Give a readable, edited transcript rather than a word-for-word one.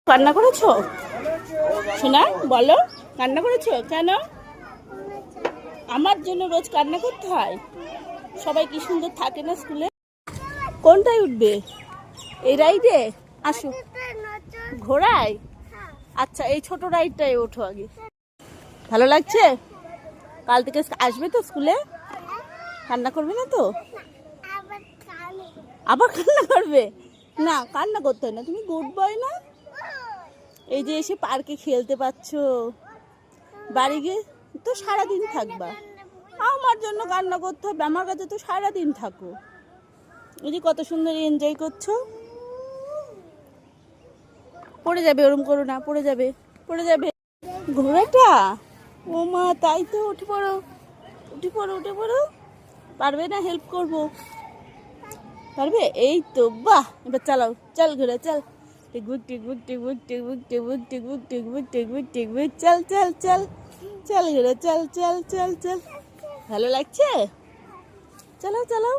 কান্না করেছো শোনা? বলো, কান্না করেছো কেন? আমার জন্য রোজ কান্না করতে হয়? সবাই কি সুন্দর থাকে না স্কুলে। কোনটায় উঠবে? এই রাইডে? আসো, ঘোড়ায়? আচ্ছা, এই ছোট রাইডটায় ওঠো আগে। ভালো লাগছে? কাল থেকে আসবে তো স্কুলে? কান্না করবে না তো? আবার কান্না করবে? না, কান্না করতে হয় না, তুমি গুড বয় না। এই যে এসে পার্কে খেলতে পাচ্ছো, বাড়ি গিয়ে তো সারাদিন থাকবা। আমার জন্য কান্না করতে হবে? আমার কাছে তো সারাদিন থাকো। এই যে কত সুন্দর এনজয় করছো। পড়ে যাবে, ওরম করো না, পড়ে যাবে, পড়ে যাবে। ঘোড়াটা? ও মা, তাই তো। উঠে পড়ো, উঠে পড়ো, উঠে পড়ো। পারবে না? হেল্প করবো। পারবে? এই তো, বাহ। এবার চালাও, চল ঘোড়া চল। টিকবুক টিকবুক টিকবুক টিকবুক টিকবুক টিকবুক টিকবুক টিকবুক টিকবুক, চল চল চল চল ঘোড়া চল চল চল চল। ভালো লাগছে? চালাও চালাও।